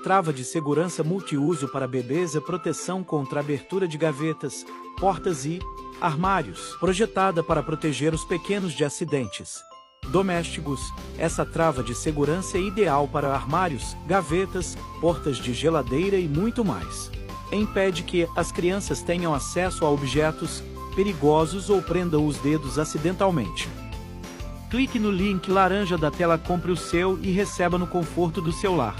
Trava de segurança multiuso para bebês é proteção contra a abertura de gavetas, portas e armários, projetada para proteger os pequenos de acidentes domésticos. Essa trava de segurança é ideal para armários, gavetas, portas de geladeira e muito mais. Impede que as crianças tenham acesso a objetos perigosos ou prendam os dedos acidentalmente. Clique no link laranja da tela, compre o seu e receba no conforto do seu lar.